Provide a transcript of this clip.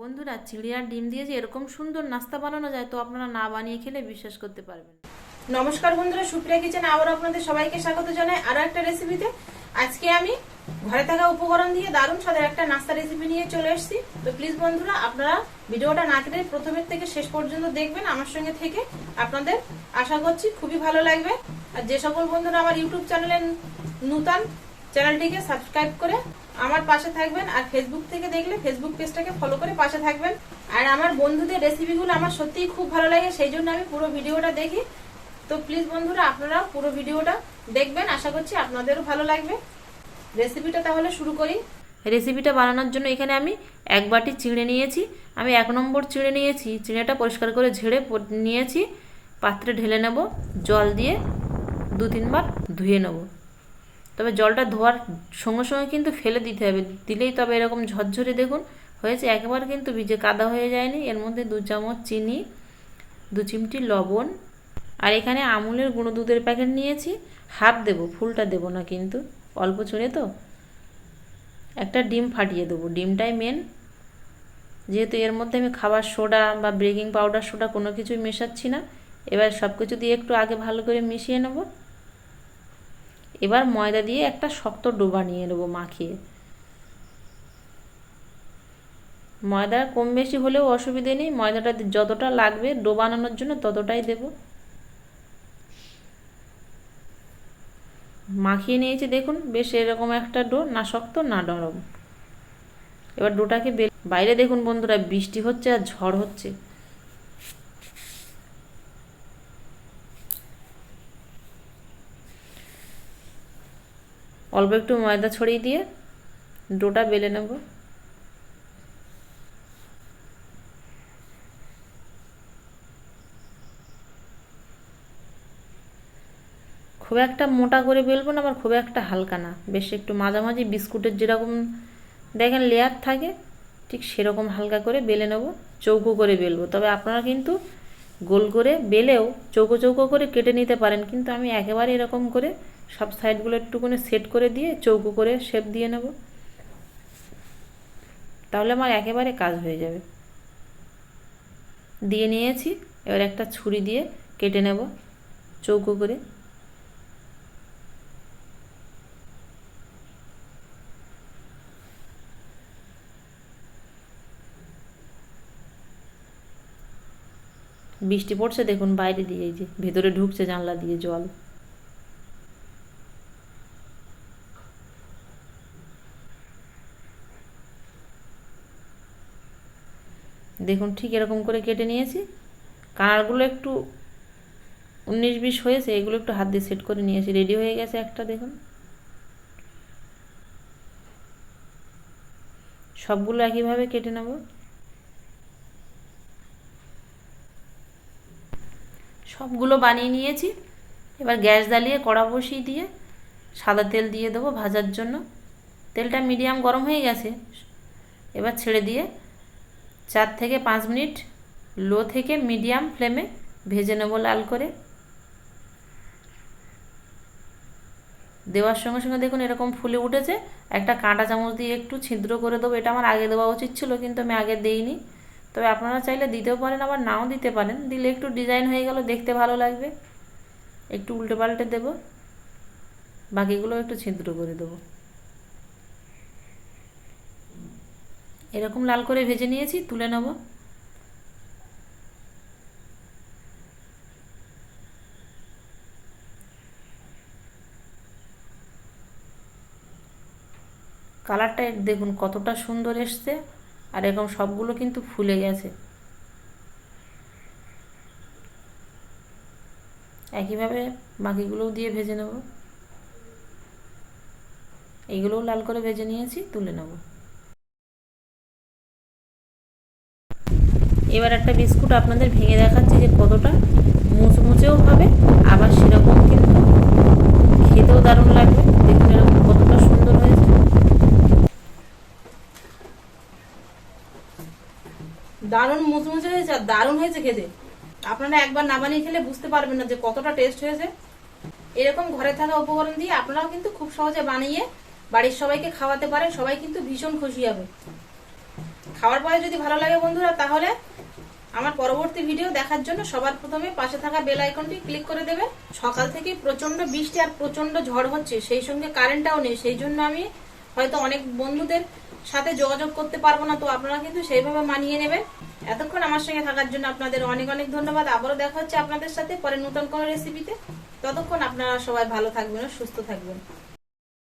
বন্ধুরা, চিড়ে আর ডিম দিয়ে যে এরকম সুন্দর নাস্তা বানানো যায় তো আপনারা না বানিয়ে খেলে বিশ্বাস করতে পারবেন না। নমস্কার বন্ধুরা, সুপ্রিয়া কিচেনে আবার আপনাদের সবাইকে স্বাগত জানাই আরো একটা রেসিপিতে। আজকে আমি ঘরে থাকা উপকরণ দিয়ে দারুণ স্বাদের একটা নাস্তা রেসিপি নিয়ে চলে এসেছি। তো প্লিজ বন্ধুরা, আপনারা ভিডিওটা না কেটে প্রথমের থেকে শেষ পর্যন্ত দেখবেন আমার সঙ্গে থেকে। আপনাদের আশা করছি খুবই ভালো লাগবে। আর যে সকল বন্ধুরা আমার ইউটিউব চ্যানেলে নতুন, চ্যানেলটিকে সাবস্ক্রাইব করে আমার পাশে থাকবেন। আর ফেসবুক থেকে দেখলে ফেসবুক পেজটাকে ফলো করে পাশে থাকবেন। আর আমার বন্ধুদের রেসিপিগুলো আমার সত্যিই খুব ভালো লাগে, সেই জন্য আমি পুরো ভিডিওটা দেখি। তো প্লিজ বন্ধুরা, আপনারা পুরো ভিডিওটা দেখবেন, আশা করছি আপনাদেরও ভালো লাগবে। রেসিপিটা তাহলে শুরু করি। রেসিপিটা বানানোর জন্য এখানে আমি 1 বাটি চিড়ে নিয়েছি। আমি 1 নম্বর চিড়ে নিয়েছি। চিড়েটা পরিষ্কার করে ঝেড়ে নিয়েছি। পাত্রে ঢেলে নেব, জল দিয়ে 2-3 বার ধুয়ে নেব। তবে জলটা ধোয়ার সঙ্গে সঙ্গে কিন্তু ফেলে দিতে হবে, দিলেই তবে এরকম ঝরঝরে দেখুন হয়েছে, একেবারে কিন্তু ভিজে কাদা হয়ে যায়নি। এর মধ্যে 2 চামচ চিনি, 2 চিমটি লবণ, আর এখানে আমুলের গুঁড়ো দুধের প্যাকেট নিয়েছি। হাফ দেব, ফুলটা দেব না, কিন্তু অল্প চুনে তো। একটা ডিম ফাটিয়ে দেবো, ডিমটাই মেন, যেহেতু এর মধ্যে আমি খাবার সোডা বা বেকিং পাউডার সোডা কোনো কিছুই মেশাচ্ছি না। এবার সব কিছু দিয়ে একটু আগে ভালো করে মিশিয়ে নেব। এবার ময়দা দিয়ে একটা শক্ত ডো বানিয়ে নেব মাখিয়ে। ময়দা কম বেশি হলেও অসুবিধে নেই, ময়দাটা যতটা লাগবে ডো বানানোর জন্য ততটাই দেব। মাখিয়ে নিয়েছি দেখুন, বেশ এরকম একটা ডো, না শক্ত না নরম। এবার ডোটাকে বাইরে দেখুন বন্ধুরা, বৃষ্টি হচ্ছে আর ঝড় হচ্ছে। অল্প একটু ময়দা ছড়িয়ে দিয়ে ডোটা বেলে নেব। খুব একটা মোটা করে বেলবো না, আবার খুব একটা হালকা না, বেশ একটু মাঝামাঝি, বিস্কুটের যেরকম দেখেন লেয়ার থাকে ঠিক সেরকম হালকা করে বেলে নেব। চৌকো করে বেলবো, তবে আপনারা কিন্তু গোল করে বেলেও চৌকো চৌকো করে কেটে নিতে পারেন, কিন্তু আমি একেবারে এরকম করে সব সাইডগুলো একটুখানি সেট করে দিয়ে চৌকো করে শেপ দিয়ে নেব, তাহলে আমার একেবারে কাজ হয়ে যাবে। দিয়ে নিয়েছি, এবার একটা ছুরি দিয়ে কেটে নেব চৌকো করে। বৃষ্টি পড়ছে দেখুন বাইরে দিয়ে, এই যে ভেতরে ঢুকছে জানলা দিয়ে জল। দেখুন ঠিক এরকম করে কেটে নিয়েছি। কানারগুলো একটু 19-20 হয়েছে, এগুলো একটু হাত দিয়ে সেট করে নিয়েছি, রেডি হয়ে গেছে একটা। দেখুন সবগুলো একইভাবে কেটে নেব। সবগুলো বানিয়ে নিয়েছি। এবার গ্যাস জ্বালিয়ে কড়া বসিয়ে দিয়ে সাদা তেল দিয়ে দেবো ভাজার জন্য। তেলটা মিডিয়াম গরম হয়ে গেছে, এবার ছেড়ে দিয়ে 4 থেকে 5 মিনিট লো থেকে মিডিয়াম ফ্লেমে ভেজে নেব লাল করে। দেওয়ার সঙ্গে সঙ্গে দেখুন এরকম ফুলে উঠেছে। একটা কাঁটা চামচ দিয়ে একটু ছিদ্র করে দেবো, এটা আমার আগে দেওয়া উচিত ছিল কিন্তু আমি আগে দেইনি। তবে আপনারা চাইলে দিতেও পারেন, আবার নাও দিতে পারেন, দিলে একটু ডিজাইন হয়ে গেল, দেখতে ভালো লাগবে। একটু উল্টে পাল্টে দেবো, বাকিগুলো একটু ছিদ্র করে দেবো। এরকম লাল করে ভেজে নিয়েছি, তুলে নেব। কালারটা দেখুন কতটা সুন্দর এসছে, আর এরকম সবগুলো কিন্তু ফুলে গেছে। একইভাবে বাকিগুলোও দিয়ে ভেজে নেব। এইগুলোও লাল করে ভেজে নিয়েছি, তুলে নেব। এবার একটা বিস্কুট আপনাদের ভেঙে দেখাচ্ছি যে কতটা মুচমুচেও হবে, আবার সেরকম কিন্তু খেতেও দারুণ লাগবে। দেখুন এরকম কতটা সুন্দর হয়েছে। দারুণ মুচমুচে হয়েছে আর দারুণ হয়েছে খেতে। আপনারা একবার না বানিয়ে খেলে বুঝতে পারবেন না যে কতটা টেস্ট হয়েছে। এরকম ঘরে থাকা উপকরণ দিয়ে আপনারাও কিন্তু খুব সহজে বানিয়ে বাড়ির সবাইকে খাওয়াতে পারেন, সবাই কিন্তু ভীষণ খুশি হবে। খাওয়ার পরে যদি ভালো লাগে বন্ধুরা, তাহলে আমার পরবর্তী ভিডিও দেখার জন্য সবার প্রথমে পাশে থাকা বেল আইকনটি ক্লিক করে দেবেন। সকাল থেকে প্রচন্ড বৃষ্টি আর প্রচন্ড ঝড় হচ্ছে, সেই সঙ্গে কারেন্টটাও নেই, সেই জন্য আমি হয়তো অনেক বন্ধুদের সাথে যোগাযোগ করতে পারবো না, তো আপনারা কিন্তু সেইভাবে মানিয়ে নেবেন। এতক্ষণ আমার সঙ্গে থাকার জন্য আপনাদের অনেক অনেক ধন্যবাদ। আবারও দেখা হচ্ছে আপনাদের সাথে পরে নতুন কোনো রেসিপিতে। ততক্ষণ আপনারা সবাই ভালো থাকবেন ও সুস্থ থাকবেন।